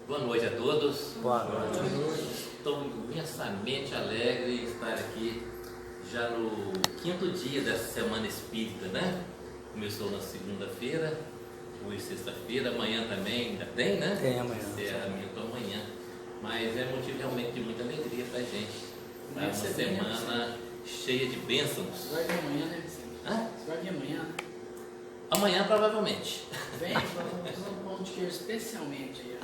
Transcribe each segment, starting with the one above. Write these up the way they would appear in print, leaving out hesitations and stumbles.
Boa noite a todos. Boa noite. Estou imensamente alegre de estar aqui já no 5º dia dessa Semana Espírita, né? Começou na segunda-feira, hoje sexta-feira, amanhã também, ainda tem, né? Tem amanhã. Encerramento amanhã. Mas é motivo realmente de muita alegria para a gente. Tá? Uma semana cheia de bênçãos. Você vai vir amanhã, né, Vicente? Hã? Você vai vir amanhã, né? Amanhã provavelmente. Vem, vamos fazer um pão de queijo especialmente aí.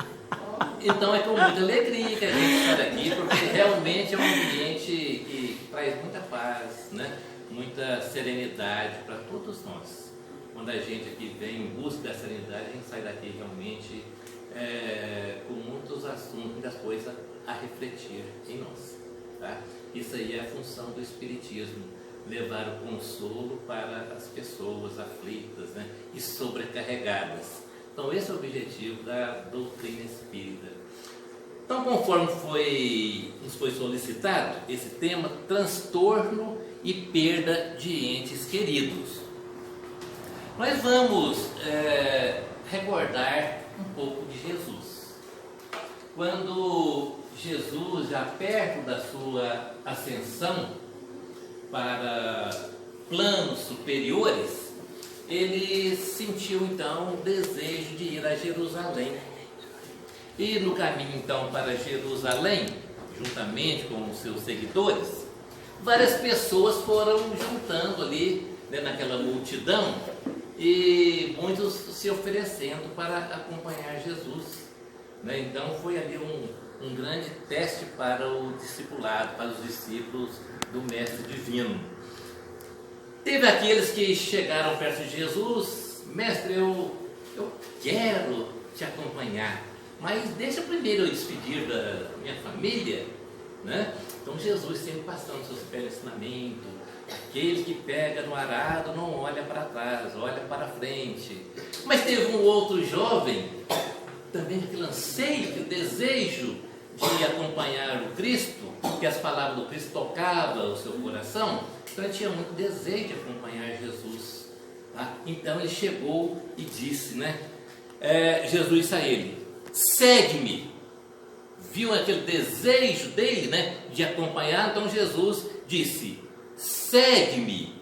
Então é com muita alegria que a gente está aqui, porque realmente é um ambiente que traz muita paz, né? Muita serenidade para todos nós. Quando a gente aqui vem em busca da serenidade, a gente sai daqui realmente com muitos assuntos, muitas coisas a refletir em nós. Tá? Isso aí é a função do Espiritismo, levar o consolo para as pessoas aflitas, né? E sobrecarregadas. Então esse é o objetivo da doutrina espírita. Então, conforme nos foi solicitado esse tema, transtorno e perda de entes queridos, nós vamos recordar um pouco de Jesus. Quando Jesus, já perto da sua ascensão para planos superiores, ele sentiu então o desejo de ir a Jerusalém. E no caminho então para Jerusalém, juntamente com os seus seguidores, várias pessoas foram juntando ali, né, naquela multidão, e muitos se oferecendo para acompanhar Jesus. Né? Então foi ali um grande teste para o discipulado, para os discípulos do Mestre Divino. Teve aqueles que chegaram perto de Jesus: Mestre, eu quero te acompanhar, mas deixa primeiro eu despedir da minha família, né? Então Jesus sempre passando seus belos ensinamentos: aquele que pega no arado não olha para trás, olha para frente. Mas teve um outro jovem, também aquele anseio, aquele desejo de acompanhar o Cristo, que as palavras do Cristo tocavam o seu coração. Então ele tinha muito desejo de acompanhar Jesus. Tá? Então ele chegou e disse, né? Jesus disse a ele: segue-me. Viu aquele desejo dele, né, de acompanhar? Então Jesus disse: segue-me.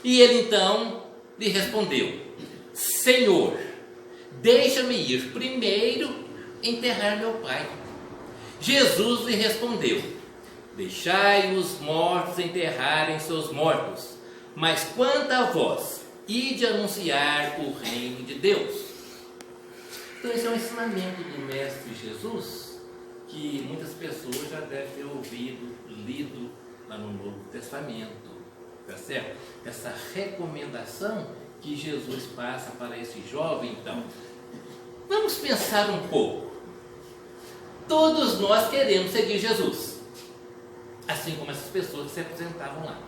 E ele então lhe respondeu: Senhor, deixa-me ir primeiro enterrar meu pai. Jesus lhe respondeu: deixai os mortos enterrarem seus mortos, mas quanto a vós, ide anunciar o reino de Deus. Então esse é um ensinamento do Mestre Jesus, que muitas pessoas já devem ter ouvido, lido lá no Novo Testamento, tá certo? Essa recomendação que Jesus passa para esse jovem. Então, vamos pensar um pouco. Todos nós queremos seguir Jesus, assim como essas pessoas que se apresentavam lá.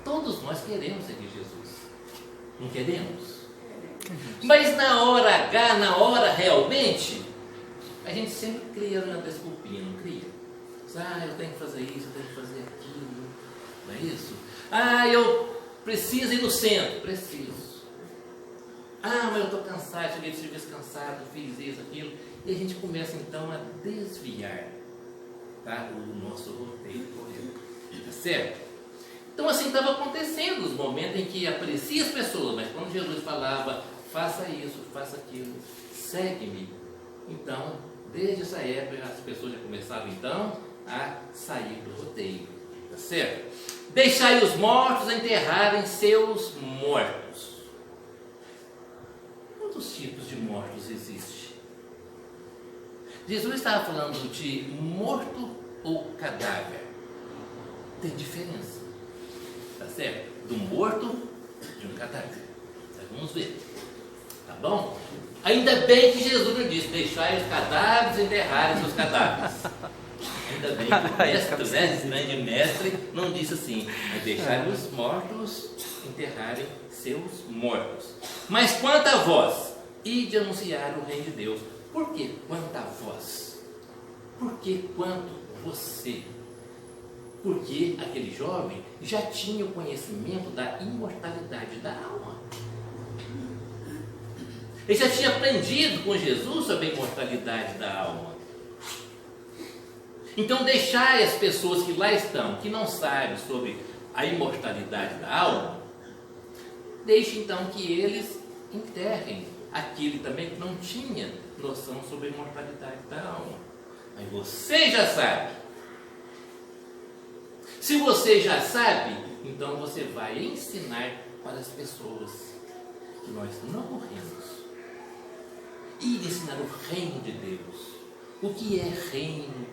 Todos nós queremos seguir Jesus, não queremos? Mas na hora H, na hora realmente, a gente sempre cria uma desculpinha, não cria? Eu tenho que fazer isso, eu tenho que fazer aquilo, não é isso? Eu preciso ir no centro, preciso. Mas eu estou cansado, cheguei de serviço cansado, fiz isso, aquilo. E a gente começa então a desviar, tá, o nosso roteiro correto, tá certo? Então assim estava acontecendo os momentos em que aprecia as pessoas, mas quando Jesus falava: faça isso, faça aquilo, segue-me. Então, desde essa época, as pessoas já começavam então a sair do roteiro, tá certo? Deixai os mortos enterrarem seus mortos. Quantos tipos de mortos existem? Jesus estava falando de morto ou cadáver. Tem diferença, tá certo? Do morto de um cadáver. Vamos ver, tá bom? Ainda bem que Jesus não disse: deixai os cadáveres enterrarem seus cadáveres. Ainda bem que o mestre, né, grande mestre, não disse assim: mas deixai os mortos enterrarem seus mortos. Mas quanto a vós, ide anunciar o reino de Deus. Por que quanto a vós? Por que quanto você? Porque aquele jovem já tinha o conhecimento da imortalidade da alma. Ele já tinha aprendido com Jesus sobre a imortalidade da alma. Então, deixar as pessoas que lá estão, que não sabem sobre a imortalidade da alma, deixe então que eles enterrem aquele também que não tinha noção sobre a imortalidade da alma. Mas você já sabe. Se você já sabe, então você vai ensinar para as pessoas que nós não morremos. E ensinar o reino de Deus. O que é reino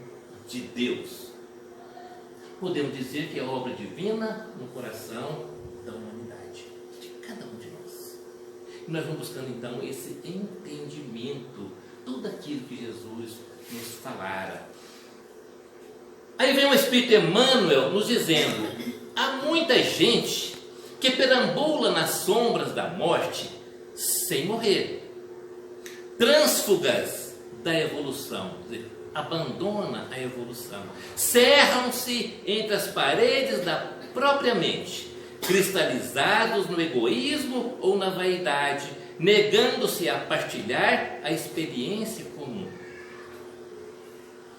de Deus? Podemos dizer que é obra divina no coração da humanidade, de cada um de nós. E nós vamos buscando então esse entendimento, tudo aquilo que Jesus nos falara. Aí vem o Espírito Emmanuel nos dizendo: há muita gente que perambula nas sombras da morte sem morrer, trânsfugas da evolução, quer dizer, abandona a evolução, cerram-se entre as paredes da própria mente, cristalizados no egoísmo ou na vaidade, negando-se a partilhar a experiência comum.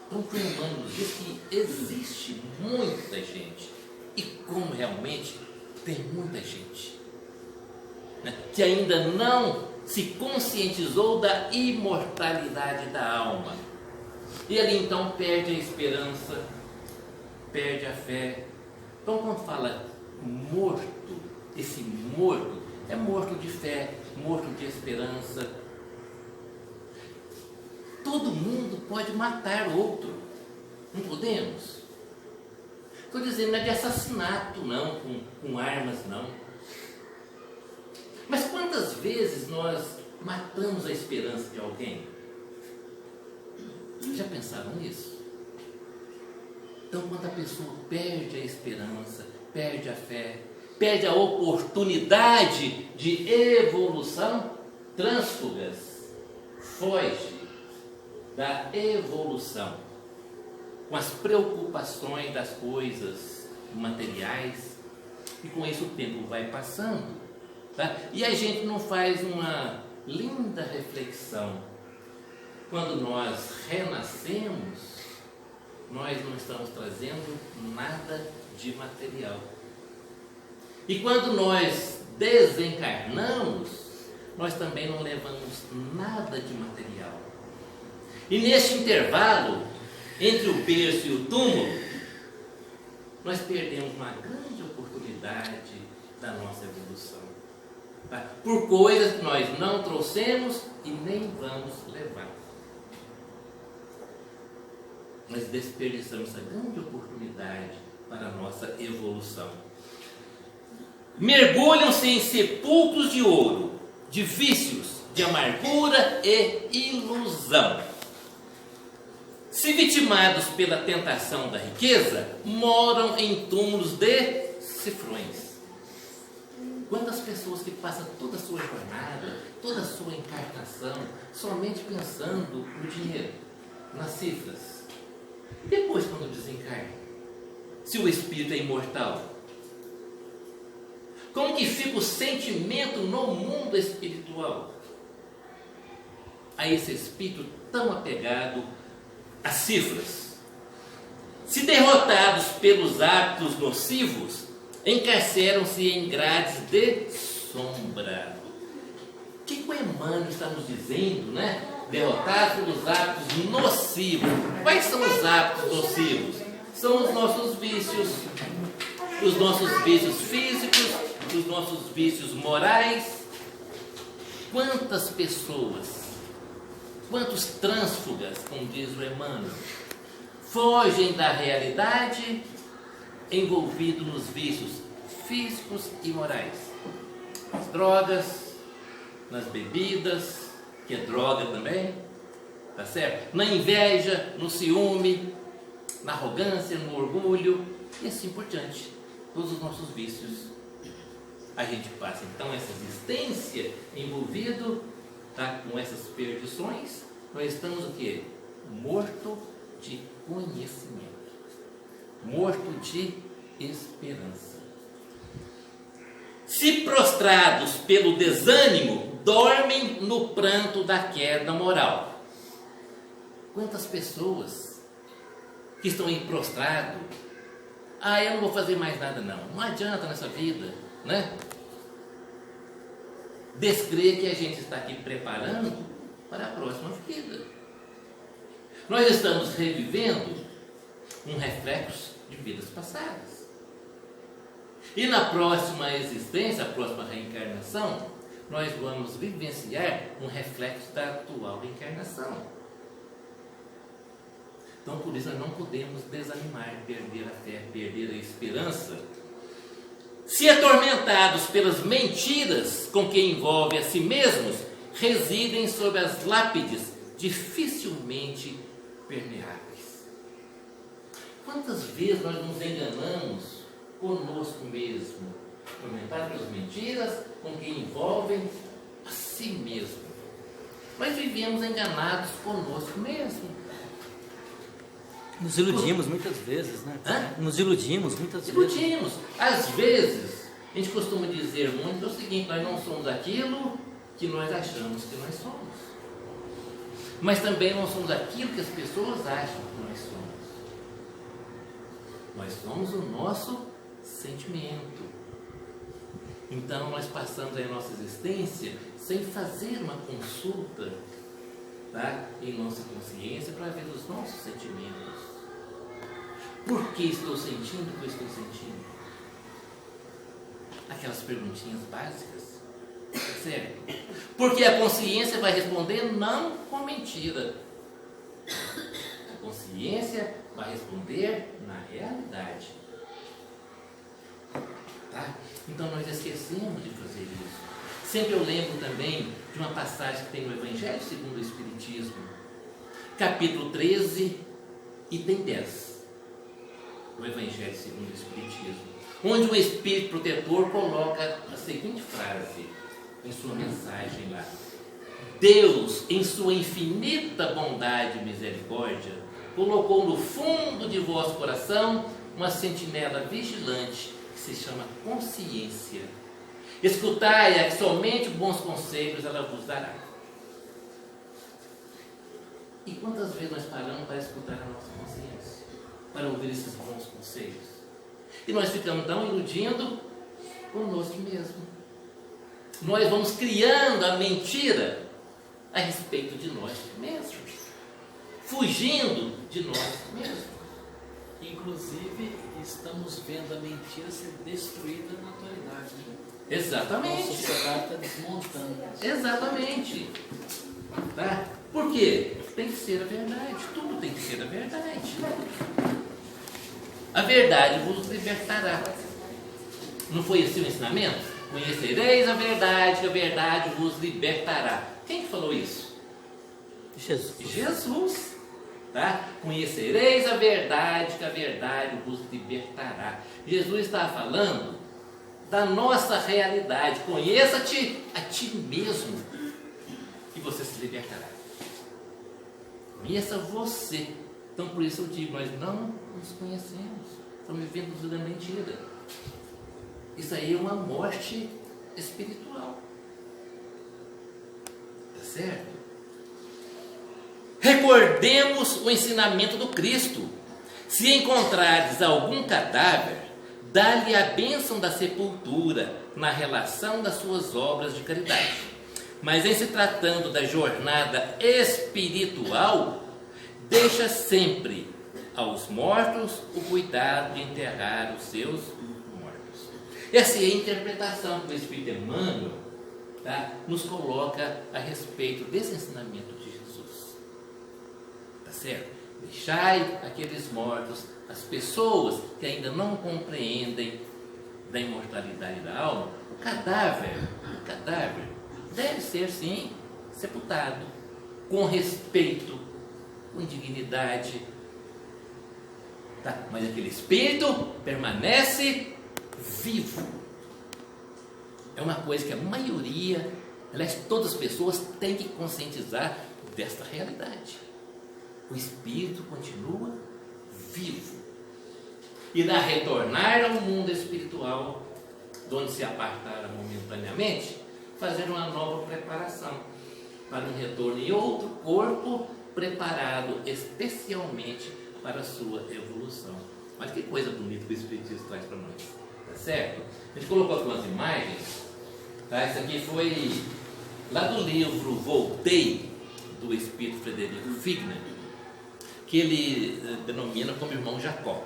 Então, o Emmanuel nos diz que existe muita gente, e como realmente tem muita gente, né, que ainda não se conscientizou da imortalidade da alma. E ali então perde a esperança, perde a fé. Então, quando fala morto, esse morto é morto de fé, morto de esperança. Todo mundo pode matar outro, não podemos? Estou dizendo, não é de assassinato não, com armas não. Mas quantas vezes nós matamos a esperança de alguém? Já pensaram nisso? Então, quando a pessoa perde a esperança, perde a fé, perde a oportunidade de evolução, trânsfugas, foge da evolução, com as preocupações das coisas materiais, e com isso o tempo vai passando, tá? E a gente não faz uma linda reflexão. Quando nós renascemos, nós não estamos trazendo nada de material. E quando nós desencarnamos, nós também não levamos nada de material. E neste intervalo, entre o berço e o túmulo, nós perdemos uma grande oportunidade da nossa evolução, tá? Por coisas que nós não trouxemos e nem vamos levar. Nós desperdiçamos essa grande oportunidade para a nossa evolução. Mergulham-se em sepulcros de ouro, de vícios, de amargura e ilusão. Se vitimados pela tentação da riqueza, moram em túmulos de cifrões. Quantas pessoas que passam toda a sua jornada, toda a sua encarnação, somente pensando no dinheiro, nas cifras. E depois, quando desencarna, se o espírito é imortal, como que fica o sentimento no mundo espiritual a esse espírito tão apegado às cifras? Se derrotados pelos hábitos nocivos, encarceram-se em grades de sombra. O que o Emmanuel está nos dizendo, né? Derrotados pelos hábitos nocivos. Quais são os hábitos nocivos? São os nossos vícios físicos, os nossos vícios morais. Quantas pessoas, quantos trânsfugas, como diz o Emmanuel, fogem da realidade envolvidos nos vícios físicos e morais. Nas drogas, nas bebidas, que é droga também, tá certo? Na inveja, no ciúme, na arrogância, no orgulho, e assim por diante. Todos os nossos vícios. A gente passa então essa existência envolvido, tá, com essas perdições. Nós estamos o quê? Morto de conhecimento, morto de esperança. Se prostrados pelo desânimo, dormem no pranto da queda moral. Quantas pessoas que estão aí prostrados, eu não vou fazer mais nada não adianta nessa vida, né? Descrer que a gente está aqui preparando para a próxima vida. Nós estamos revivendo um reflexo de vidas passadas. E na próxima existência, a próxima reencarnação, nós vamos vivenciar um reflexo da atual reencarnação. Então, por isso, nós não podemos desanimar, perder a fé, perder a esperança. Se atormentados pelas mentiras com que envolve a si mesmos, residem sob as lápides dificilmente permeáveis. Quantas vezes nós nos enganamos conosco mesmo, atormentados pelas mentiras com que envolvem a si mesmo? Nós vivemos enganados conosco mesmo. Nos iludimos muitas vezes, né? Nos iludimos muitas vezes. Iludimos. Às vezes, a gente costuma dizer muito o seguinte: nós não somos aquilo que nós achamos que nós somos. Mas também não somos aquilo que as pessoas acham que nós somos. Nós somos o nosso sentimento. Então, nós passamos a nossa existência sem fazer uma consulta, tá, em nossa consciência para ver os nossos sentimentos. Por que estou sentindo o que eu estou sentindo? Aquelas perguntinhas básicas, certo? Porque a consciência vai responder não com mentira. A consciência vai responder na realidade. Tá? Então nós esquecemos de fazer isso. Sempre eu lembro também de uma passagem que tem no Evangelho segundo o Espiritismo, capítulo 13, item 10. O Evangelho segundo o Espiritismo, onde o Espírito Protetor coloca a seguinte frase em sua mensagem lá: Deus, em sua infinita bondade e misericórdia, colocou no fundo de vosso coração uma sentinela vigilante que se chama consciência. Escutai-a, que somente bons conselhos ela vos dará. E quantas vezes nós paramos para escutar a nossa consciência, para ouvir esses bons conselhos? E nós ficamos tão iludindo conosco mesmo. Nós vamos criando a mentira a respeito de nós mesmos, fugindo de nós mesmos. Inclusive, estamos vendo a mentira ser destruída na atualidade. Né? Exatamente. A sociedade está desmontando. Exatamente. Tá? Por quê? Tem que ser a verdade. Tudo tem que ser a verdade. A verdade vos libertará. Não foi esse o ensinamento? Conhecereis a verdade, que a verdade vos libertará. Quem que falou isso? Jesus. Jesus. Tá? Conhecereis a verdade, que a verdade vos libertará. Jesus está falando da nossa realidade. Conheça-te a ti mesmo, que você se libertará. Conheça você. Então, por isso eu digo, nós não nos conhecemos. Estamos vivendo vida mentira. Isso aí é uma morte espiritual. Tá certo? Recordemos o ensinamento do Cristo. Se encontrares algum cadáver, dá-lhe a bênção da sepultura na relação das suas obras de caridade. Mas em se tratando da jornada espiritual, deixa sempre aos mortos o cuidado de enterrar os seus mortos. Essa é a interpretação que o Espírito Emmanuel, tá, nos coloca a respeito desse ensinamento de Jesus. Tá certo? Deixai aqueles mortos, as pessoas que ainda não compreendem da imortalidade da alma. O cadáver deve ser, sim, sepultado com respeito, com dignidade, tá? Mas aquele espírito permanece vivo. É uma coisa que a maioria, aliás, todas as pessoas têm que conscientizar desta realidade. O espírito continua vivo. Irá retornar ao mundo espiritual, de onde se apartaram momentaneamente, fazer uma nova preparação para um retorno em outro corpo preparado especialmente para a sua evolução. Olha que coisa bonita que o Espiritismo traz para nós, tá certo? A gente colocou aqui umas imagens, tá? Isso aqui foi lá do livro Voltei, do Espírito Frederico Figner, que ele denomina como Irmão Jacó.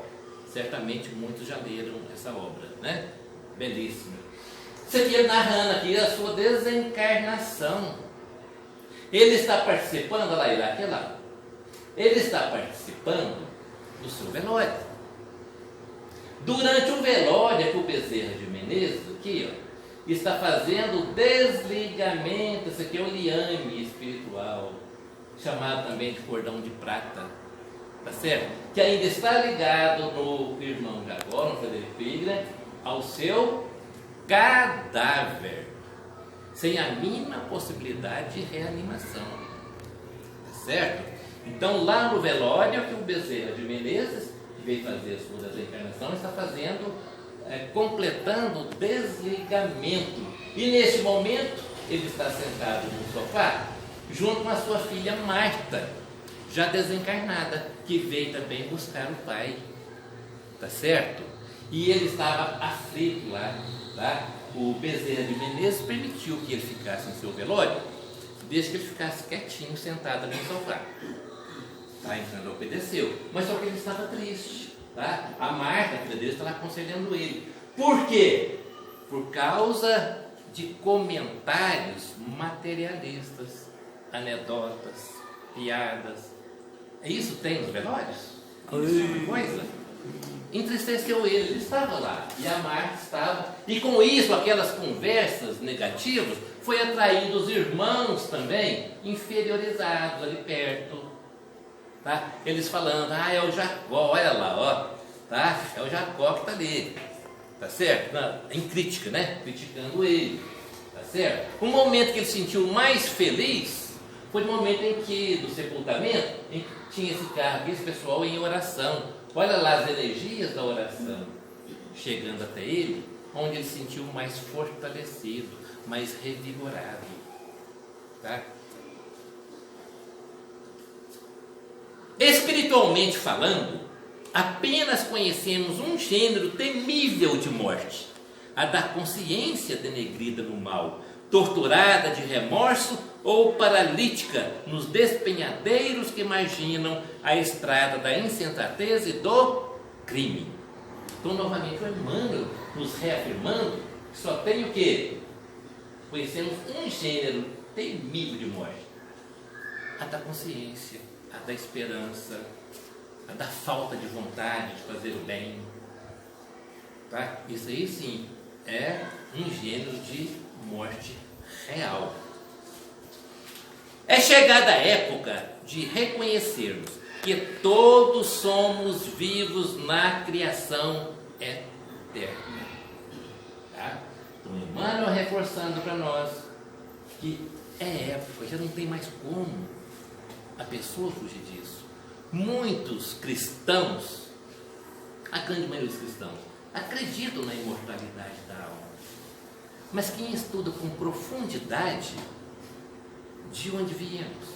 Certamente muitos já leram essa obra, né? Belíssima. Isso aqui é narrando aqui a sua desencarnação. Ele está participando, olha lá, ele aqui lá. Ele está participando do seu velório. Durante o velório que o Bezerra de Menezes, aqui, ó, está fazendo o desligamento, isso aqui é o liame espiritual, chamado também de cordão de prata, tá certo? Que ainda está ligado no irmão Jacó, no Frederico Figner, ao seu cadáver, sem a mínima possibilidade de reanimação, tá certo? Então, lá no velório que o Bezerra de Menezes, que veio fazer a sua desencarnação, está fazendo, completando o desligamento. E neste momento, ele está sentado no sofá, junto com a sua filha Marta, já desencarnada, que veio também buscar o pai, tá certo? E ele estava aflito lá, tá? O Bezerra de Menezes permitiu que ele ficasse no seu velório, desde que ele ficasse quietinho, sentado ali no sofá. Tá? Então ele obedeceu, mas só que ele estava triste, tá? A Marta, a filha dele, estava aconselhando ele. Por quê? Por causa de comentários materialistas, anedotas, piadas. Isso tem nos velórios? Isso é uma coisa. Entristeceu ele estava lá, e a Marta estava, e com isso, aquelas conversas negativas, foi atraindo os irmãos também, inferiorizados ali perto, tá? Eles falando, é o Jacó, olha lá, ó, tá? É o Jacó que está ali, tá certo? Em crítica, né? Criticando ele, tá certo? O momento que ele se sentiu mais feliz, foi o momento em que, do sepultamento, em que tinha esse carro, esse pessoal em oração. Olha lá as energias da oração chegando até ele, onde ele se sentiu mais fortalecido, mais revigorado. Tá? Espiritualmente falando, apenas conhecemos um gênero temível de morte, a da consciência denegrida no mal, torturada de remorso ou paralítica nos despenhadeiros que marginam a estrada da insensatez e do crime. Então, novamente, o Emmanuel nos reafirmando que só tem o quê? Conhecemos um gênero temível de morte: a da consciência, a da esperança, a da falta de vontade de fazer o bem. Tá? Isso aí sim é um gênero de morte real. É chegada a época de reconhecermos que todos somos vivos na criação eterna. Tá? Então, Emmanuel reforçando para nós que é época, já não tem mais como a pessoa fugir disso. Muitos cristãos, a grande maioria dos cristãos, acreditam na imortalidade da alma. Mas quem estuda com profundidade de onde viemos,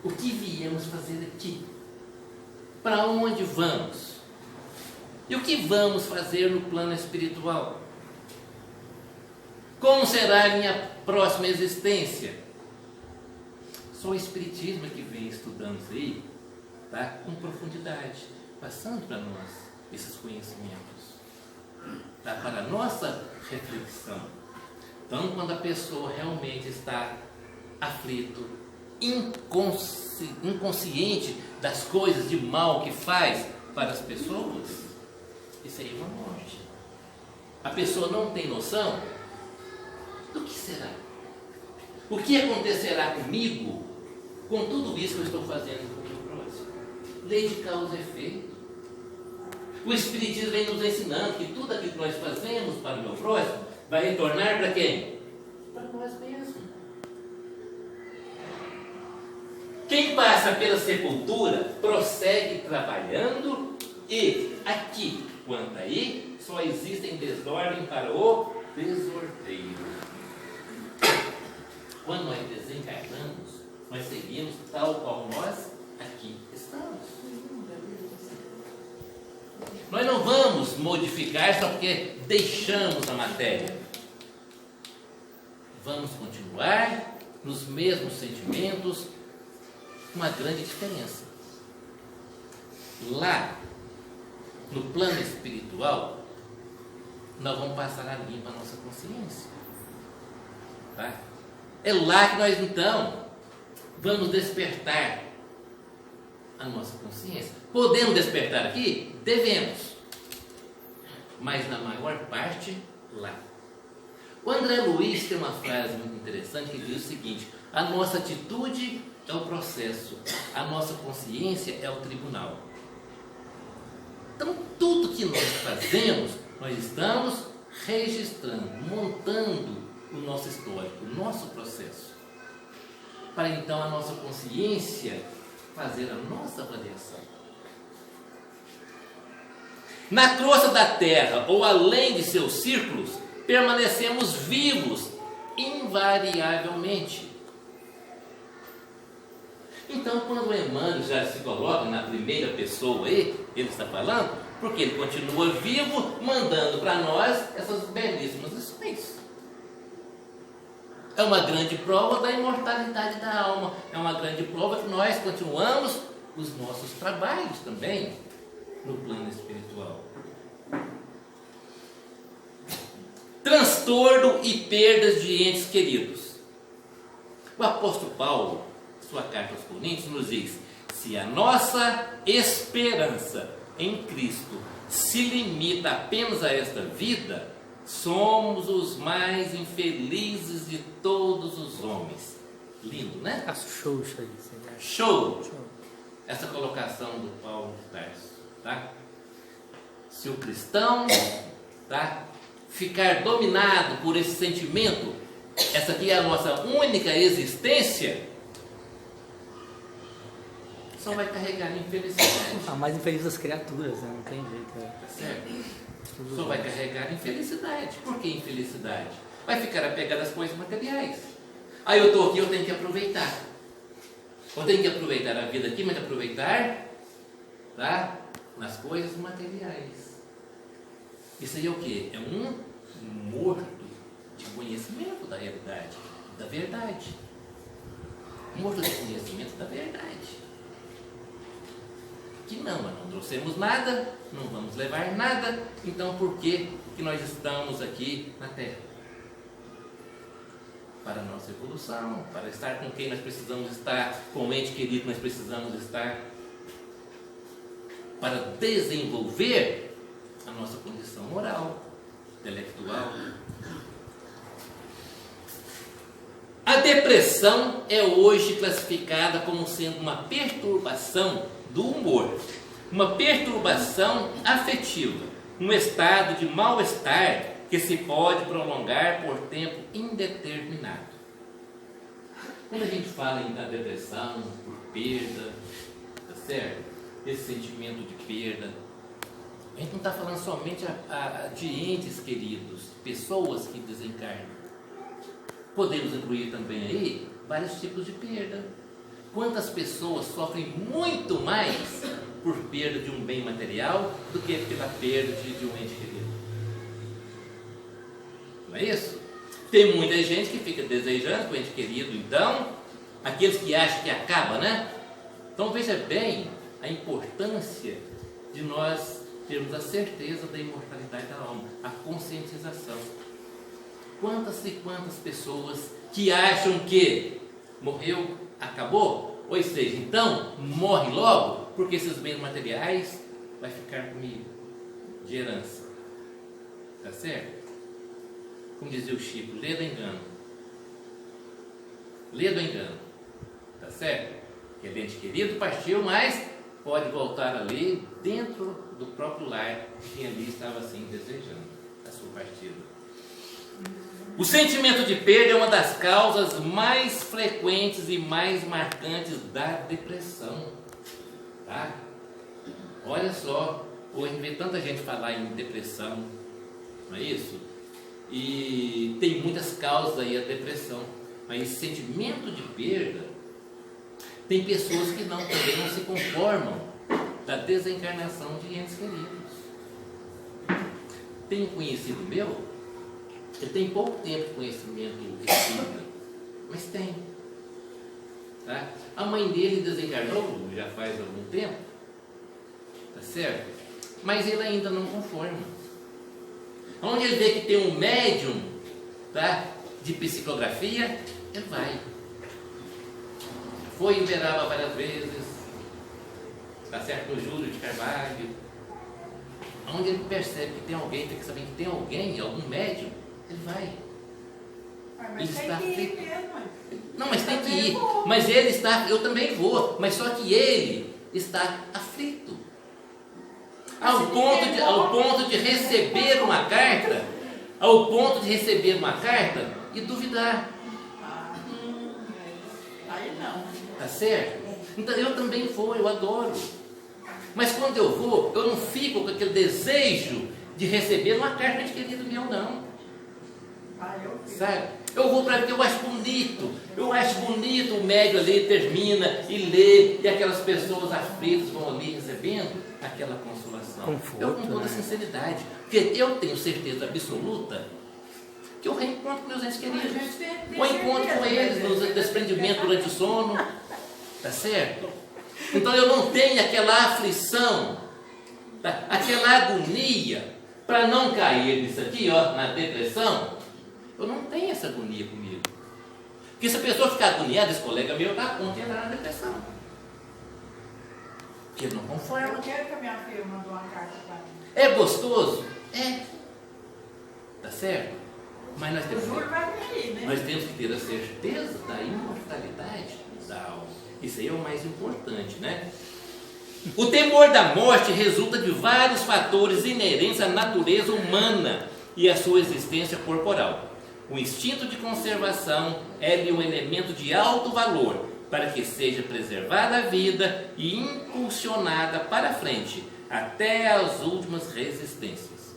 o que viemos fazer aqui, para onde vamos e o que vamos fazer no plano espiritual, como será a minha próxima existência. Só o Espiritismo que vem estudando isso aí, tá? Com profundidade, passando para nós esses conhecimentos, tá? Para a nossa reflexão. Então, quando a pessoa realmente está aflito, inconsciente das coisas de mal que faz para as pessoas, isso aí é uma morte. A pessoa não tem noção do que será. O que acontecerá comigo com tudo isso que eu estou fazendo com o meu próximo? Lei de causa e efeito. O Espiritismo vem nos ensinando que tudo aquilo que nós fazemos para o meu próximo vai retornar para quem? Para nós mesmos. Quem passa pela sepultura prossegue trabalhando e aqui quanto aí só existem desordem para o desordeiro. quando nós desencarnamos, nós seguimos tal qual nós aqui estamos. Nós não vamos modificar só porque deixamos a matéria. Vamos continuar nos mesmos sentimentos, uma grande diferença. Lá, no plano espiritual, nós vamos passar a limpa a nossa consciência. Tá? É lá que nós então vamos despertar a nossa consciência. Podemos despertar aqui? Devemos. Mas na maior parte, lá. O André Luiz tem uma frase muito interessante que diz o seguinte: a nossa atitude é o processo, a nossa consciência é o tribunal. Então, tudo que nós fazemos, nós estamos registrando, montando o nosso histórico, o nosso processo, para então a nossa consciência fazer a nossa avaliação. Na crosta da Terra, ou além de seus círculos, permanecemos vivos invariavelmente. Então, quando o Emmanuel já se coloca na primeira pessoa aí, ele está falando, porque ele continua vivo, mandando para nós essas belíssimas lições. É uma grande prova da imortalidade da alma, é uma grande prova que nós continuamos os nossos trabalhos também no plano espiritual. Transtorno e perdas de entes queridos. O apóstolo Paulo, em sua carta aos Coríntios, nos diz: se a nossa esperança em Cristo se limita apenas a esta vida, somos os mais infelizes de todos os homens. Lindo, né? Acho show isso aí. Show! Essa colocação do Paulo de Tarso, tá? Se o cristão, tá, ficar dominado por esse sentimento, essa aqui é a nossa única existência, só vai carregar infelicidade. A mais infeliz das criaturas, né? Não tem jeito. Tá certo? Só vai carregar infelicidade. Por que infelicidade? Vai ficar apegado às coisas materiais. Aí eu estou aqui, eu tenho que aproveitar. Eu tenho que aproveitar a vida aqui, mas aproveitar, tá, nas coisas materiais. Isso aí é o quê? É um morto de conhecimento da realidade, da verdade. Morto de conhecimento da verdade. Que não, nós não trouxemos nada, não vamos levar nada, então por que nós estamos aqui na Terra? Para a nossa evolução, para estar com quem nós precisamos estar, com o ente querido nós precisamos estar, para desenvolver a nossa condição moral, intelectual. A depressão é hoje classificada como sendo uma perturbação do humor, uma perturbação afetiva, um estado de mal-estar que se pode prolongar por tempo indeterminado. Quando a gente fala em depressão, por perda, tá certo? Esse sentimento de perda, a gente não está falando somente de entes queridos, pessoas que desencarnam. Podemos incluir também aí vários tipos de perda. Quantas pessoas sofrem muito mais por perda de um bem material do que pela perda de um ente querido? Não é isso? Tem muita gente que fica desejando que o ente querido, então, aqueles que acham que acaba, né? Então veja bem a importância de nós termos a certeza da imortalidade da alma, a conscientização. Quantas e quantas pessoas que acham que morreu, acabou, ou seja, então morre logo, porque esses bens materiais vai ficar comigo, de herança. Tá certo? Como dizia o Chico, lê do engano. Lê do engano. Tá certo? Que o ente querido partiu, mas pode voltar ali dentro do próprio lar, quem ali estava assim desejando a sua partida. O sentimento de perda é uma das causas mais frequentes e mais marcantes da depressão. Tá? Olha só, hoje vê tanta gente falar em depressão, não é isso? E tem muitas causas aí a depressão. Mas esse sentimento de perda, tem pessoas que também não se conformam da desencarnação de entes queridos. Tem um conhecido meu, ele tem pouco tempo de conhecimento espírita, mas tem. Tá? A mãe dele desencarnou já faz algum tempo, tá certo? Mas ele ainda não conforma. Onde ele vê que tem um médium, tá, de psicografia, ele vai. Foi em Uberaba várias vezes, tá certo? No Júlio de Carvalho. Onde ele percebe que tem alguém, tem que saber que tem alguém, algum médium, ele vai. Mas Ele tem está que ir aflito. mesmo. Não, mas tem que também ir. vou. Mas ele está, eu também vou, mas só que ele está aflito. Ao ponto de receber uma carta, e duvidar. Aí não. Tá certo? Então eu também vou, eu adoro. Mas quando eu vou, eu não fico com aquele desejo de receber uma carta de querido meu, não. Eu fiz. Sabe? Eu vou para ver, eu acho bonito o médium ali termina e lê, e aquelas pessoas aflitas vão ali recebendo aquela consolação. Conforto, eu com toda né? sinceridade, porque eu tenho certeza absoluta que eu reencontro com meus entes queridos. A gente tem Ou encontro com certeza, eles né? no desprendimento durante o sono, tá certo? Então eu não tenho aquela aflição, tá? Aquela agonia para não cair nisso aqui, ó, na depressão. Eu não tenho essa agonia comigo. Porque se a pessoa ficar agoniada, esse colega meu está a ponto de entrar na depressão. Porque ele não conforma. Eu quero que a minha filha mandou uma carta para mim. É gostoso? É. Tá certo? Mas nós O temos, Júlio vai vir, né? nós temos que ter a certeza da imortalidade da alma. Isso aí é o mais importante, né? O temor da morte resulta de vários fatores inerentes à natureza humana e à sua existência corporal. O instinto de conservação é-lhe um elemento de alto valor para que seja preservada a vida e impulsionada para frente, até as últimas resistências.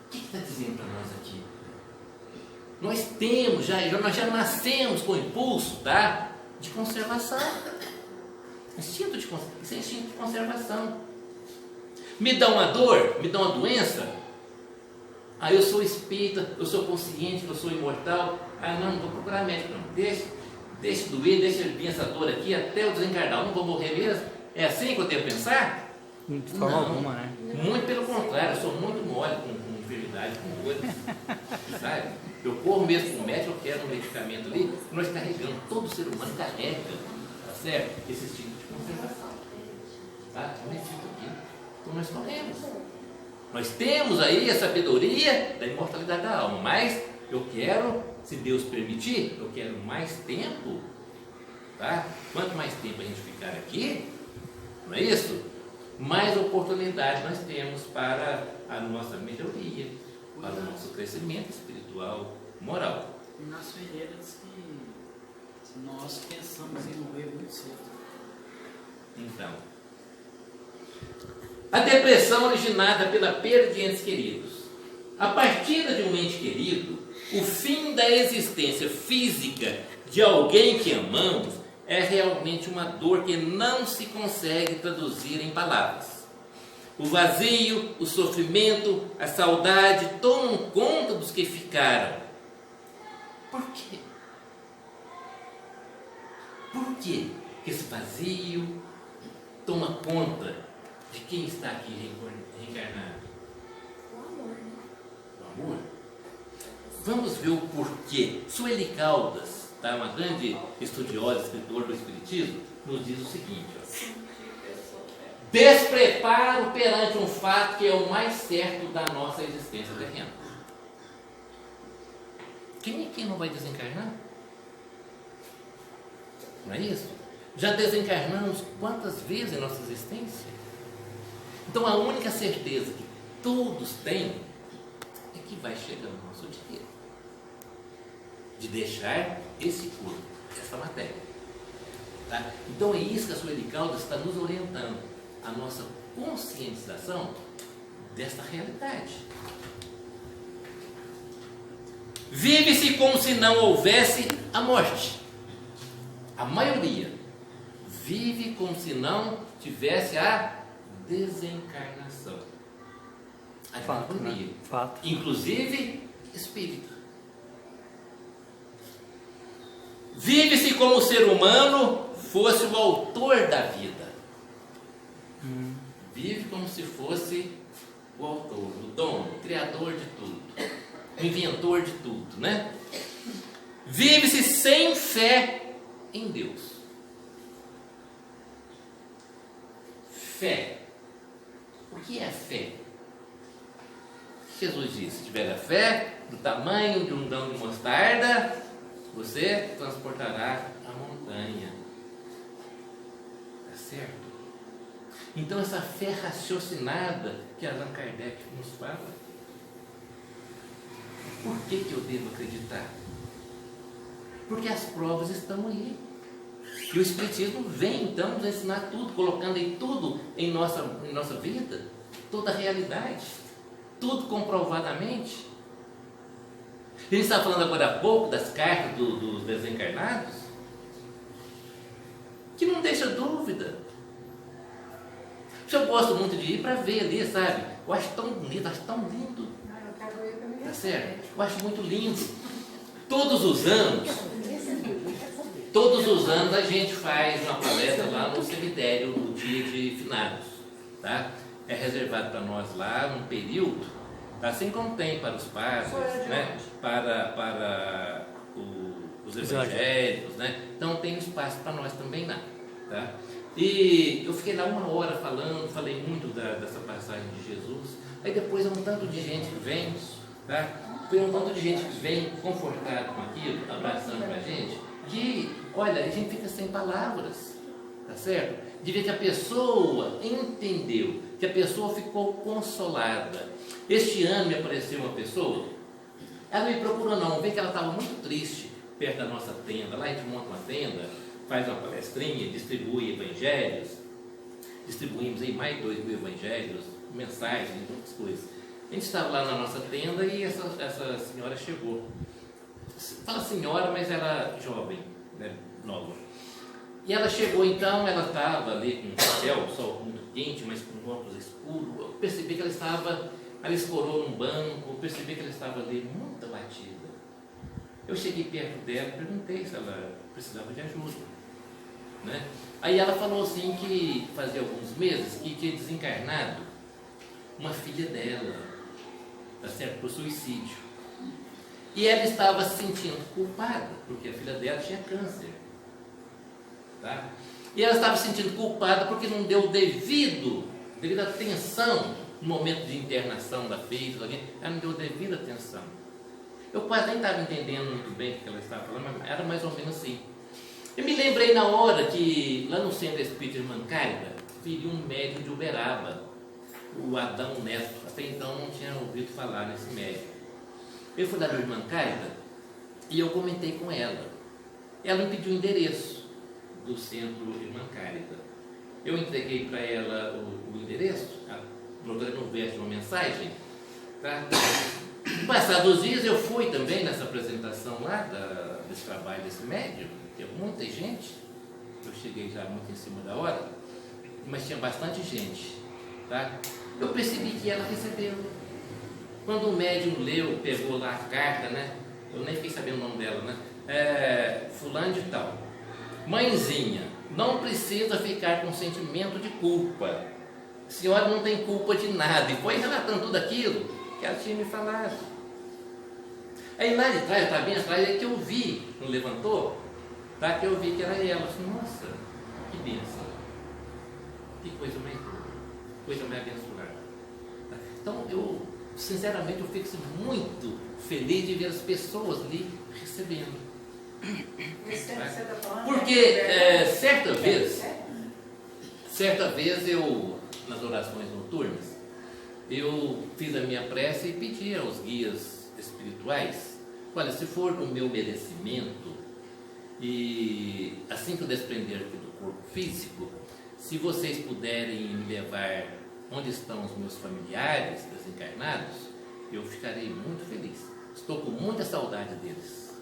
O que está dizendo para nós aqui? Nós temos, nós já nascemos com impulso, tá? De conservação. Isso é instinto de conservação. Me dá uma dor, me dá uma doença. Eu sou espírita, eu sou consciente, eu sou imortal. Não vou procurar médico, não. Deixa doer, deixa ele vir essa dor aqui até eu desencarnar. Eu não vou morrer mesmo. É assim que eu tenho que pensar? De forma alguma, né? Muito pelo contrário, eu sou muito mole com enfermidade, com coisas. Sabe? Eu corro mesmo com o médico, eu quero um medicamento ali. Nós carregamos, todo ser humano carrega, tá certo? Esse instinto de conservação. Tá? Eu necessito aqui. Então nós corremos. Nós temos aí a sabedoria da imortalidade da alma, mas eu quero, se Deus permitir, eu quero mais tempo, tá? Quanto mais tempo a gente ficar aqui, não é isso? Mais oportunidade nós temos para a nossa melhoria, para o nosso crescimento espiritual, moral. E nas Ferreiras que nós pensamos em morrer muito cedo. Então, a depressão originada pela perda de entes queridos. A partida de um ente querido, o fim da existência física de alguém que amamos, é realmente uma dor que não se consegue traduzir em palavras. O vazio, o sofrimento, a saudade tomam conta dos que ficaram. Por quê? Por quê que esse vazio toma conta de quem está aqui reencarnado? O amor. Vamos ver o porquê. Sueli Caldas, tá? Uma grande estudiosa, escritora do Espiritismo, nos diz o seguinte: ó. Despreparo perante um fato que é o mais certo da nossa existência terrena. Quem aqui não vai desencarnar? Não é isso? Já desencarnamos quantas vezes em nossa existência? Então a única certeza que todos têm é que vai chegar o nosso dia de deixar esse corpo, essa matéria. Tá? Então é isso que a Sueli Caldas está nos orientando, a nossa conscientização desta realidade. Vive-se como se não houvesse a morte. A maioria vive como se não tivesse a desencarnação. A Fato, maioria. né? Fato. Inclusive espírito. Vive-se como o ser humano fosse o autor da vida. Vive como se fosse o autor, o dono, o criador de tudo, o inventor de tudo, né? Vive-se sem fé em Deus. Fé. O que é fé? Jesus disse: se tiver a fé do tamanho de um grão de mostarda, você transportará a montanha. Tá certo? Então essa fé raciocinada que Allan Kardec nos fala, por que eu devo acreditar? Porque as provas estão aí. E o Espiritismo vem então nos ensinar tudo, colocando aí tudo em nossa vida, toda a realidade, tudo comprovadamente. A gente estava falando agora há pouco das cartas dos desencarnados, que não deixa dúvida. Eu gosto muito de ir para ver ali, sabe? Eu acho tão bonito, acho tão lindo. Tá certo? Eu acho muito lindo. Todos os anos a gente faz uma palestra lá no cemitério no dia de finados, tá? É reservado para nós lá num período, assim como tem para os padres, né? Para os evangélicos, né? Então tem espaço para nós também lá, tá? E eu fiquei lá 1 hora falando, falei muito dessa passagem de Jesus. Aí depois um tanto de gente que vem, tá? Foi um tanto de gente que vem confortado com aquilo, abraçando pra gente, que, olha, a gente fica sem palavras, tá certo? De ver que a pessoa entendeu, que a pessoa ficou consolada. Este ano me apareceu uma pessoa, ela me procurou não, vê que ela estava muito triste perto da nossa tenda. Lá a gente monta uma tenda, faz uma palestrinha, distribui evangelhos, distribuímos aí mais de 2.000 evangelhos, mensagens, muitas coisas. A gente estava lá na nossa tenda e essa senhora chegou. Fala senhora, mas era jovem, né, nova. E ela chegou então, ela estava ali com o céu, o sol muito quente, mas com óculos escuros. Eu percebi que ela escorou num banco, eu percebi que ela estava ali muito abatida. Eu cheguei perto dela e perguntei se ela precisava de ajuda, né? Aí ela falou assim que fazia alguns meses que tinha desencarnado uma filha dela, tá certo, por suicídio. E ela estava se sentindo culpada, porque a filha dela tinha câncer, tá? E ela estava se sentindo culpada porque não deu devida atenção no momento de internação da filha, ela não deu devida atenção. Eu quase nem estava entendendo muito bem o que ela estava falando, mas era mais ou menos assim. Eu me lembrei na hora que, lá no Centro Espírita de Mancárida, viria um médium de Uberaba, o Adão Neto. Até então não tinha ouvido falar nesse médium. Eu fui lá no Mancárida e eu comentei com ela. Ela me pediu o endereço do Centro de Mancárida. Eu entreguei para ela o endereço, procurando não ver uma mensagem, tá? Passados os dias eu fui também nessa apresentação lá desse trabalho desse médium, tinha muita gente, eu cheguei já muito em cima da hora, mas tinha bastante gente, tá? Eu percebi que ela recebeu. Quando o médium leu, pegou lá a carta, né? Eu nem fiquei sabendo o nome dela, né? Fulano de tal. Mãezinha, não precisa ficar com sentimento de culpa. A senhora não tem culpa de nada. E foi relatando tudo aquilo que ela tinha me falado. Aí lá de trás, eu estava bem atrás, é que eu vi, não levantou, tá? Que eu vi que era ela. Eu disse, nossa, que bênção. Que coisa mais boa, coisa mais abençoada. Tá? Então, eu, sinceramente, eu fico muito feliz de ver as pessoas ali recebendo. Tá? Porque certa vez eu, nas orações noturnas, eu fiz a minha prece e pedi aos guias espirituais, olha, se for do meu merecimento e assim que eu desprender aqui do corpo físico, se vocês puderem me levar onde estão os meus familiares desencarnados, eu ficarei muito feliz. estou com muita saudade deles.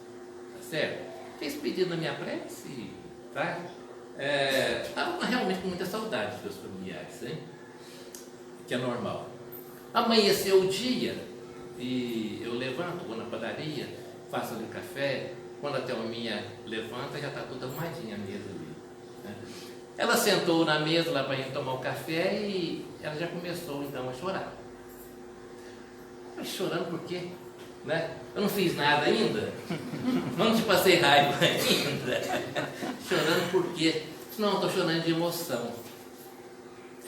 Tá certo? Fez pedido na minha prece, tá? Estava realmente com muita saudade dos meus familiares, hein? Que é normal. Amanheceu o dia e eu levanto, vou na padaria, faço ali café. Quando a Thelminha levanta, já está tudo arrumadinha a mesa ali, né? Ela sentou na mesa lá para a gente tomar o café e ela já começou então a chorar. Mas chorando por quê? Né? Eu não fiz nada ainda? Não te passei raiva ainda? Chorando por quê? Não, estou chorando de emoção.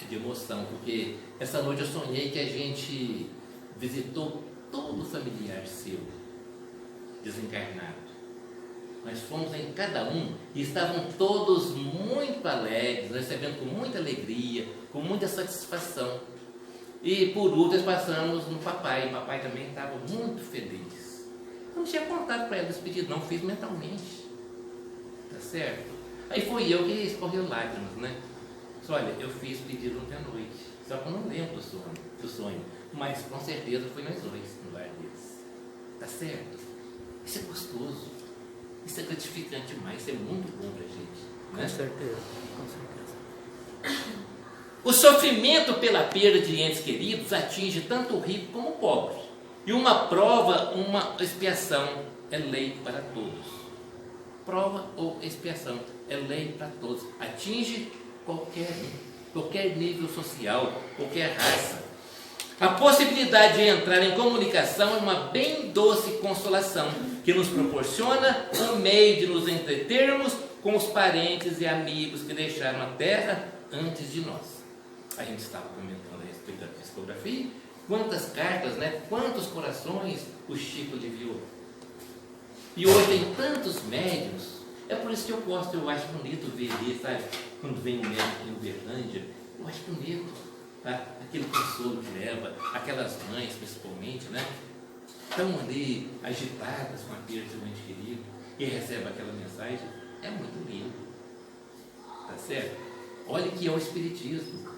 É de emoção, porque essa noite eu sonhei que a gente visitou todo familiar seu, desencarnado. Nós fomos em cada um e estavam todos muito alegres, recebendo com muita alegria, com muita satisfação. E por último passamos no papai. O papai também estava muito feliz. Eu não tinha contado para ela esse pedido, não, fiz mentalmente. Tá certo? Aí foi eu que escorreu lágrimas, né? Disse, olha, eu fiz pedido ontem à noite, só que eu não lembro do sonho. Mas com certeza foi nós dois no lar deles. Tá certo? Isso é gostoso. Isso é gratificante demais. Isso é muito bom pra gente. Né? Com certeza, com certeza. O sofrimento pela perda de entes queridos atinge tanto o rico como o pobre. E uma prova, uma expiação é lei para todos. Prova ou expiação é lei para todos. Atinge qualquer nível social, qualquer raça. A possibilidade de entrar em comunicação é uma bem doce consolação que nos proporciona um meio de nos entretermos com os parentes e amigos que deixaram a terra antes de nós. A gente estava comentando a respeito da psicografia. Quantas cartas, né? Quantos corações o Chico aliviou. E hoje tem tantos médiuns. É por isso que eu gosto, eu acho bonito ver ali, sabe? Quando vem um médico em Uberlândia, eu acho bonito, tá? Aquele consolo que leva, aquelas mães principalmente, né? Estão ali agitadas com a perda de um ente querido e recebem aquela mensagem. É muito lindo. Tá certo? Olha que é o Espiritismo.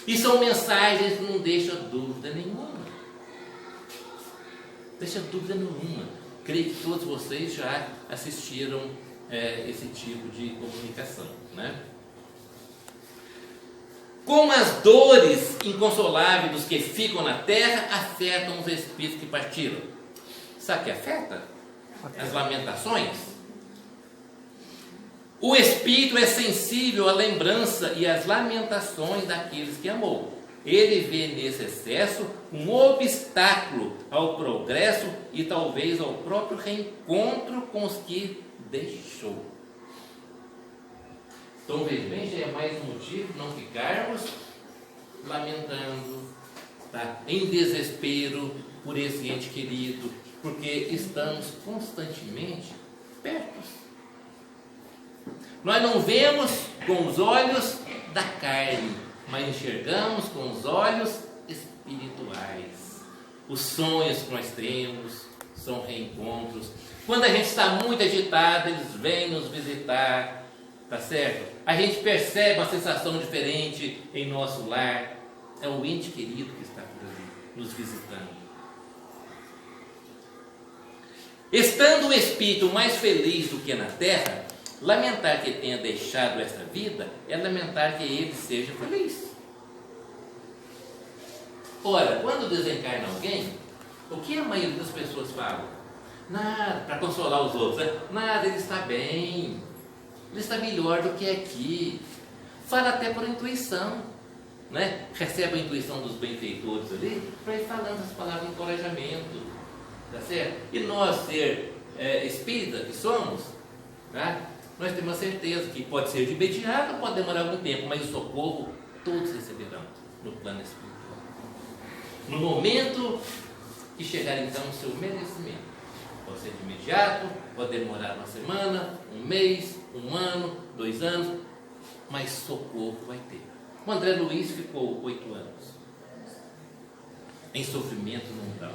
E são mensagens que não deixam dúvida nenhuma. Deixa dúvida nenhuma. Creio que todos vocês já assistiram esse tipo de comunicação, né? Como as dores inconsoláveis dos que ficam na terra afetam os espíritos que partiram. Sabe o que afeta? As lamentações. O espírito é sensível à lembrança e às lamentações daqueles que amou. Ele vê nesse excesso um obstáculo ao progresso e talvez ao próprio reencontro com os que deixou. Então, veja bem, já é mais um motivo de não ficarmos lamentando, tá? Em desespero por esse ente querido, porque estamos constantemente perto. Nós não vemos com os olhos da carne, mas enxergamos com os olhos espirituais. Os sonhos que nós temos são reencontros. Quando a gente está muito agitado, eles vêm nos visitar, tá certo? A gente percebe uma sensação diferente em nosso lar. É o ente querido que está por ali, nos visitando. Estando o espírito mais feliz do que na terra, lamentar que tenha deixado esta vida é lamentar que ele seja feliz. Ora, quando desencarna alguém, o que a maioria das pessoas fala? Nada, para consolar os outros, né? Nada, ele está bem, ele está melhor do que aqui. Fala até por intuição, né? Recebe a intuição dos benfeitores ali, para ir falando as palavras de encorajamento, tá certo? E nós, ser espírita que somos, tá? Nós temos a certeza que pode ser de imediato, pode demorar algum tempo, mas o socorro todos receberão no plano espiritual. No momento que chegar então o seu merecimento. Pode ser de imediato, pode demorar uma semana, um mês, um ano, 2 anos, mas socorro vai ter. O André Luiz ficou 8 anos em sofrimento mental,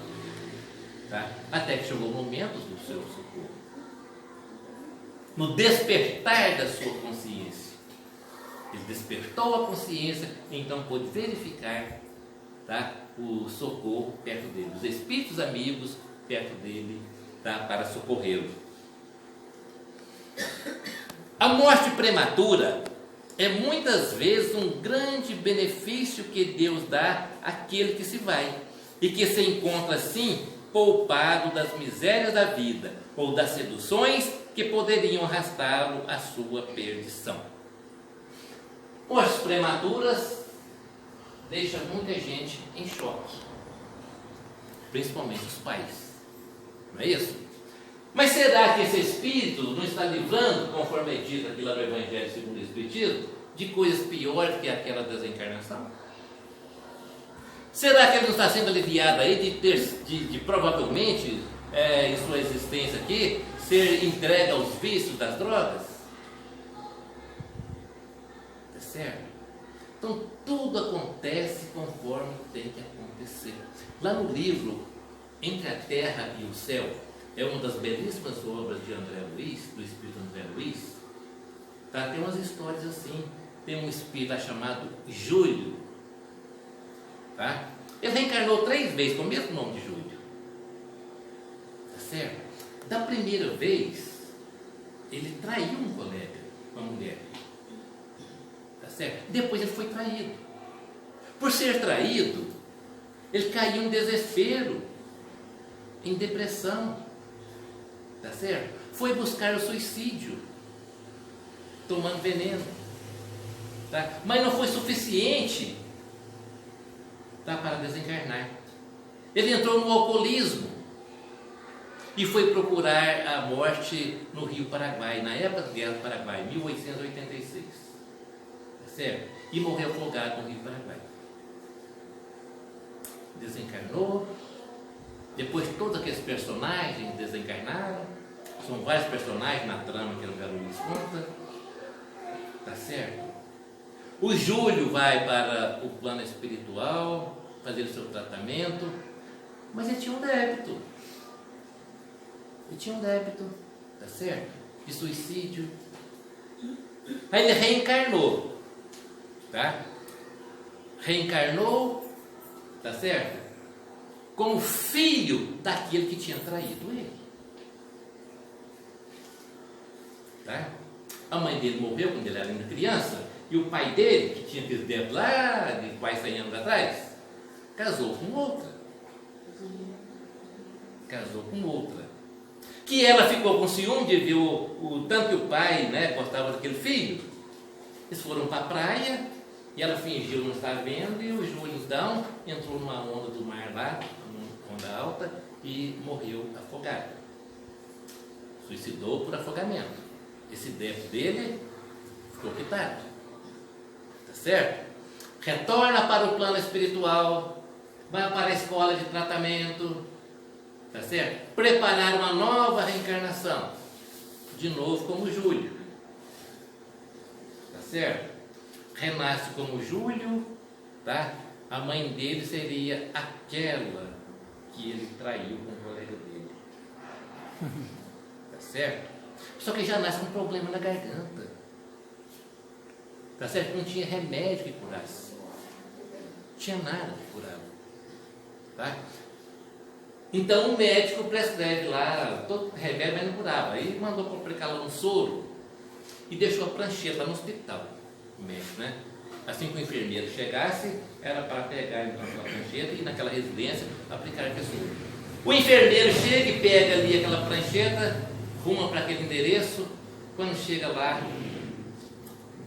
tá? Até que chegou o momento do seu socorro. No despertar da sua consciência. Ele despertou a consciência, então pôde verificar, tá, o socorro perto dele. Os espíritos amigos perto dele, tá? Para socorrê-lo. A morte prematura é muitas vezes um grande benefício que Deus dá àquele que se vai e que se encontra assim poupado das misérias da vida ou das seduções que poderiam arrastá-lo à sua perdição. Mortes prematuras deixam muita gente em choque, principalmente os pais, não é isso? Mas será que esse espírito não está livrando, conforme é dito aqui lá no Evangelho segundo o Espiritismo, de coisas piores que aquela desencarnação? Será que ele não está sendo aliviado aí de provavelmente, em sua existência aqui, ser entregue aos vícios das drogas? Tá certo? Então tudo acontece conforme tem que acontecer. Lá no livro Entre a Terra e o Céu, é uma das belíssimas obras de André Luiz, do espírito André Luiz, tá? Tem umas histórias assim. Tem um espírito lá chamado Júlio, tá? Ele reencarnou 3 vezes com o mesmo nome de Júlio, tá certo? Da primeira vez, ele traiu um colega, uma mulher, tá certo? Depois ele foi traído. Por ser traído, ele caiu em desespero, em depressão, tá certo? Foi buscar o suicídio, tomando veneno, tá? Mas não foi suficiente, tá, para desencarnar. Ele entrou no alcoolismo e foi procurar a morte no Rio Paraguai, na época da Guerra do Paraguai, 1886, tá certo? E morreu afogado no Rio Paraguai. Desencarnou. Depois todos aqueles personagens desencarnaram. São vários personagens na trama que o André Luiz conta, tá certo? O Júlio vai para o plano espiritual fazer o seu tratamento, mas ele tinha um débito. Ele tinha um débito, tá certo? De suicídio. Aí ele reencarnou, tá? Reencarnou, tá certo? Como filho daquele que tinha traído ele. Tá? A mãe dele morreu quando ele era ainda criança, e o pai dele, que tinha aquele débito lá de quase 100 anos atrás, casou com outra. Casou com outra. Que ela ficou com ciúme de ver o tanto que o pai, né, gostava daquele filho. Eles foram para a praia, e ela fingiu não estar vendo, e o Júlio então entrou numa onda do mar lá, uma onda alta, e morreu afogado. Suicidou por afogamento. Esse débito dele ficou quitado. Tá certo? Retorna para o plano espiritual, vai para a escola de tratamento, tá certo? Preparar uma nova reencarnação, de novo como Júlio, tá certo? Renasce como Júlio, tá? A mãe dele seria aquela que ele traiu com o colega dele, tá certo? Só que já nasce com um problema na garganta, tá certo? Não tinha remédio que curasse, não tinha nada que curava, tá? Então o médico prescreve lá todo remédio, mas não curava. Aí mandou aplicar lá um soro e deixou a prancheta lá no hospital, o médico, né? Assim que o enfermeiro chegasse, era para pegar então aquela prancheta e naquela residência aplicar aquele soro. O enfermeiro chega e pega ali aquela prancheta, ruma para aquele endereço. Quando chega lá,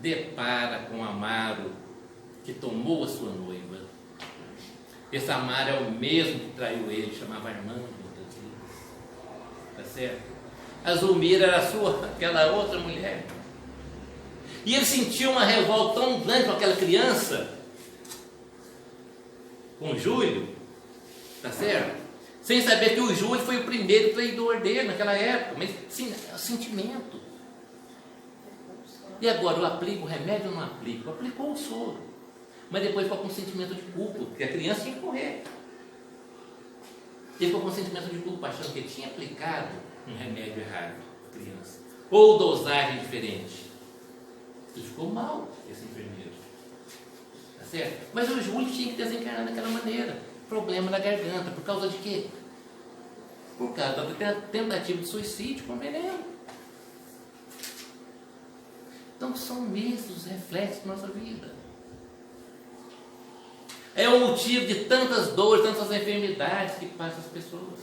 depara com o Amaro que tomou a sua noiva. Esse Amaro é o mesmo que traiu ele, chamava Armando, tá certo? A Zulmira era aquela outra mulher. E ele sentiu uma revolta tão grande com aquela criança, com o Júlio, tá certo? Sem saber que o Júlio foi o primeiro traidor dele naquela época, mas sim, é o sentimento. E agora, eu aplico o remédio ou não aplico? Aplicou o soro, mas depois ficou com sentimento de culpa, porque a criança tinha que morrer. Ele ficou com sentimento de culpa, achando que ele tinha aplicado um remédio errado à criança, ou dosagem diferente. Ele ficou mal, esse enfermeiro, tá certo? Mas o Júlio tinha que desencarnar daquela maneira. Problema na garganta, por causa de quê? por causa da tentativa de suicídio com veneno. Então são esses os reflexos da nossa vida. É o motivo de tantas dores, tantas enfermidades que passam as pessoas.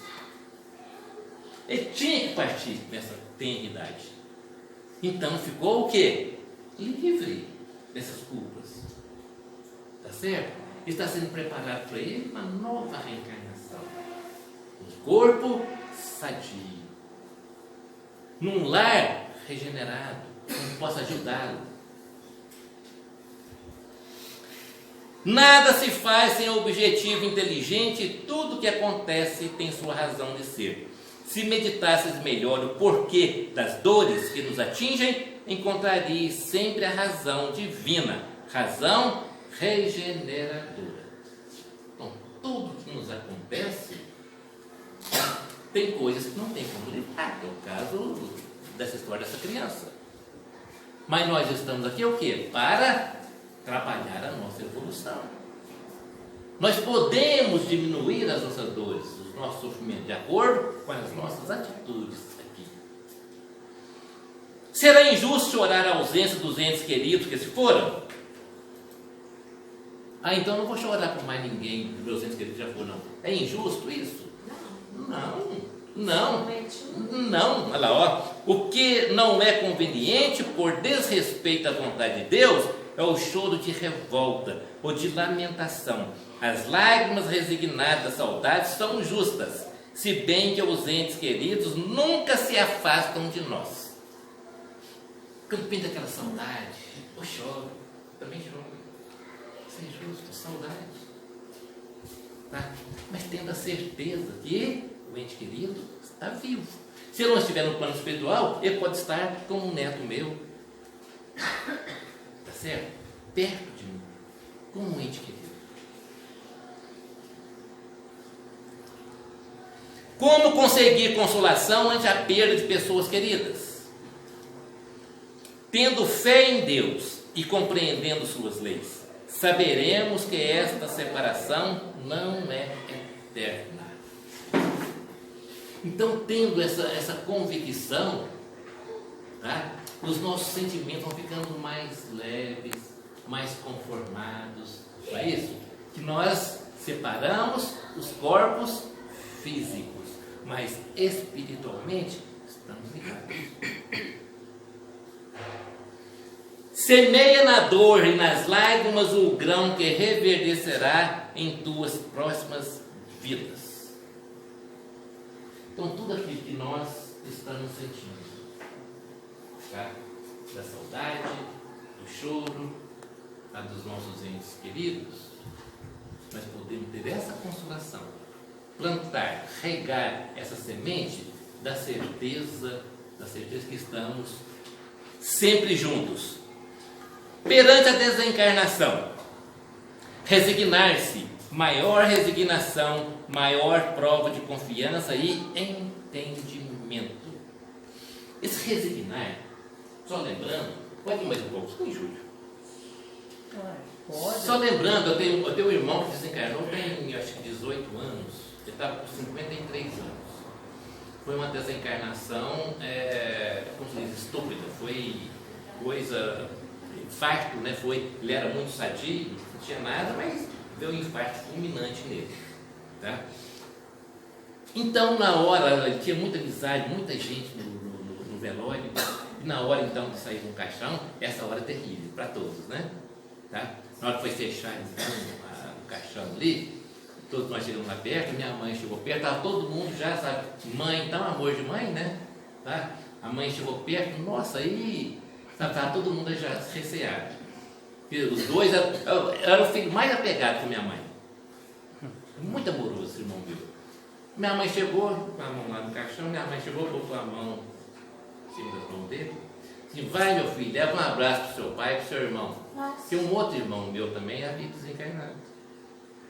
Ele tinha que partir nessa tenridade. Então ficou o quê? Livre dessas culpas. Está certo? Está sendo preparado para ele uma nova reencarnação. Um corpo sadio. Num lar regenerado, que possa ajudá-lo. Nada se faz sem objetivo inteligente e tudo que acontece tem sua razão de ser. Se meditasses melhor o porquê das dores que nos atingem, encontraria sempre a razão divina, razão regeneradora. Então, tudo que nos acontece tem coisas que não tem como lidar, que é o caso dessa história dessa criança. Mas nós estamos aqui o quê? Para trabalhar a nossa evolução. Nós podemos diminuir as nossas dores, os nossos sofrimentos, de acordo com as nossas atitudes aqui. Será injusto chorar a ausência dos entes queridos que se foram? Então não vou chorar por mais ninguém, dos meus entes queridos que já foram, não. É injusto isso? Não. Olha lá, ó. O que não é conveniente por desrespeito à vontade de Deus é o choro de revolta ou de lamentação. As lágrimas resignadas da saudade são justas, se bem que os entes queridos nunca se afastam de nós. Quando pinta aquela saudade, eu choro, também choro. Isso é justo, saudade. Tá? Mas tendo a certeza que o ente querido está vivo. Se ele não estiver no plano espiritual, ele pode estar como um neto meu. Tá certo? Perto de mim, como um ente querido. Como conseguir consolação ante a perda de pessoas queridas? Tendo fé em Deus e compreendendo suas leis, saberemos que esta separação não é eterna. Então, tendo essa convicção, tá? Os nossos sentimentos vão ficando mais leves, mais conformados. Não é isso? Que nós separamos os corpos físicos, mas espiritualmente estamos ligados. Semeia na dor e nas lágrimas o grão que reverdecerá em tuas próximas vidas. Então, tudo aquilo que nós estamos sentindo, tá? Da saudade, do choro, tá? Dos nossos entes queridos, nós podemos ter essa consolação, plantar, regar essa semente da certeza que estamos sempre juntos. Perante a desencarnação, resignar-se, maior resignação, maior prova de confiança e entendimento. Esse resignar, só lembrando, pode ir mais um pouco, sim, Júlio. Só lembrando, eu tenho um irmão que desencarnou tem, acho que 18 anos, ele estava com 53 anos. Foi uma desencarnação, como se diz, estúpida, foi coisa, infarto, né? Ele era muito sadio, não tinha nada, mas deu um infarto fulminante nele. Tá? Então, na hora, ele tinha muita amizade, muita gente no velório, e na hora então de sair com o caixão, essa hora é terrível para todos, né? Tá? Na hora que foi fechar então, o caixão ali, todos nós chegamos lá perto, minha mãe chegou perto, estava todo mundo já, sabe? Mãe, então, amor de mãe, né? Tá? A mãe chegou perto, nossa, aí estava todo mundo já receado. Os dois eram o filho mais apegado com minha mãe. Muito amoroso esse irmão meu. Minha mãe chegou, com a mão lá no caixão, minha mãe chegou, botou a mão em cima das mãos dele. Assim, vai meu filho, leva um abraço para o seu pai e para o seu irmão. Tem um outro irmão meu também, havia desencarnado.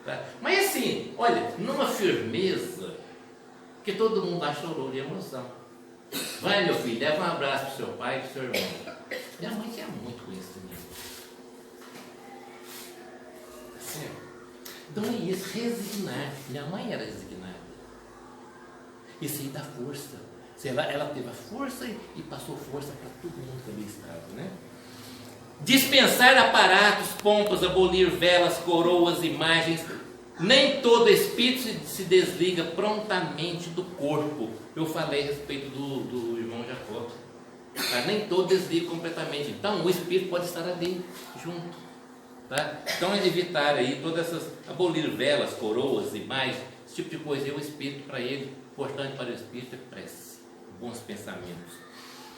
Tá? Mas assim, olha, numa firmeza que todo mundo lá chorou de emoção. Vai meu filho, leva um abraço para o seu pai e para o seu irmão. Minha mãe tinha muito conhecimento. Tá certo? Então é isso, resignar. Minha mãe era resignada. Isso aí dá força. Ela teve a força e passou força para todo mundo que ali estava, né? Dispensar aparatos, pompas, abolir velas, coroas, imagens. Nem todo espírito se desliga prontamente do corpo. Eu falei a respeito do irmão Jacó. Tá? Nem todo desliga completamente. Então o espírito pode estar ali junto. Tá? Então evitar aí todas essas, abolir velas, coroas, imagens, esse tipo de coisa. E o espírito, para ele, importante para o espírito é prece, bons pensamentos.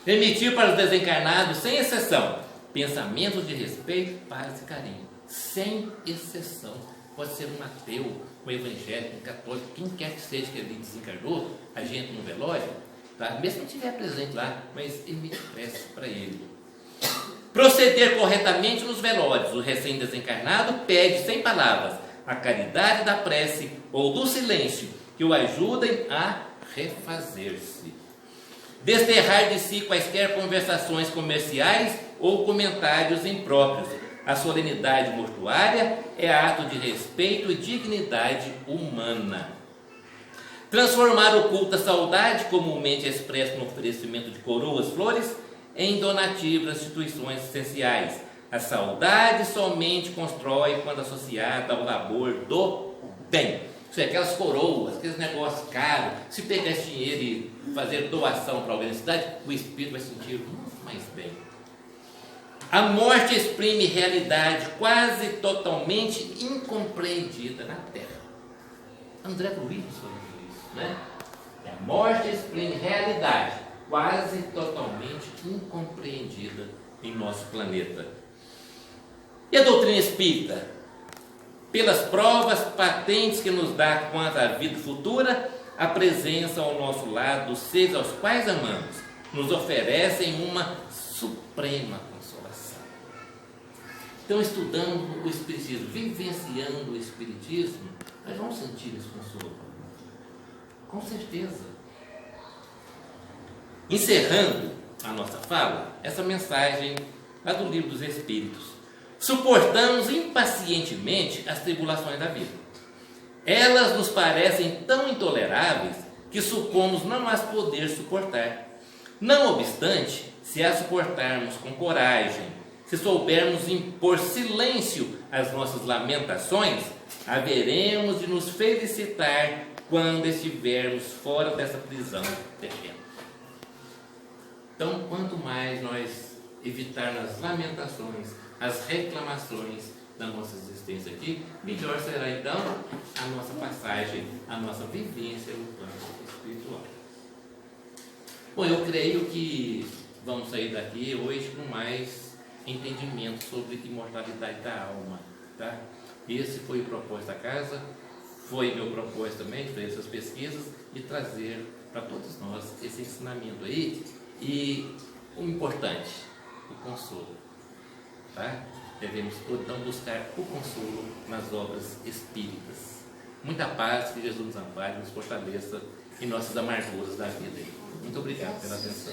Remitir para os desencarnados, sem exceção, pensamentos de respeito, paz e carinho, sem exceção. Pode ser um ateu, um evangélico, um católico, quem quer que seja que ele desencarnou, a gente no velório, tá? Mesmo que não estiver presente lá, mas emite prece para ele. Proceder corretamente nos velórios. O recém-desencarnado pede sem palavras a caridade da prece ou do silêncio que o ajudem a refazer-se. Desterrar de si quaisquer conversações comerciais ou comentários impróprios. A solenidade mortuária é ato de respeito e dignidade humana. Transformar o culto à saudade, comumente expresso no oferecimento de coroas, flores, em donativos às instituições essenciais. A saudade somente constrói quando associada ao labor do bem. Isso é, aquelas coroas, aqueles negócios caros. Se pegar esse dinheiro e fazer doação para a universidade, o espírito vai sentir muito mais bem. A morte exprime realidade quase totalmente incompreendida na Terra. André Luiz falou isso, né? A morte exprime realidade quase totalmente incompreendida em nosso planeta. E a doutrina espírita? Pelas provas patentes que nos dá quanto à vida futura, a presença ao nosso lado dos seres aos quais amamos, nos oferecem uma suprema consolação. Então, estudando o Espiritismo, vivenciando o Espiritismo, nós vamos sentir esse consolo. Com certeza. Encerrando a nossa fala, essa mensagem lá do Livro dos Espíritos. Suportamos impacientemente as tribulações da vida. Elas nos parecem tão intoleráveis que supomos não as poder suportar. Não obstante, se as suportarmos com coragem, se soubermos impor silêncio às nossas lamentações, haveremos de nos felicitar quando estivermos fora dessa prisão terrena. Então, quanto mais nós evitarmos as lamentações, as reclamações da nossa existência aqui, melhor será então a nossa passagem, a nossa vivência no plano espiritual. Bom, eu creio que vamos sair daqui hoje com mais entendimento sobre imortalidade da alma, tá? Esse foi o propósito da casa, foi meu propósito também de fazer essas pesquisas e trazer para todos nós esse ensinamento aí. E o importante, o consolo, tá? Devemos então buscar o consolo nas obras espíritas. Muita paz, que Jesus nos ampare, nos fortaleça em nossas amarguras da vida. Muito obrigado pela atenção.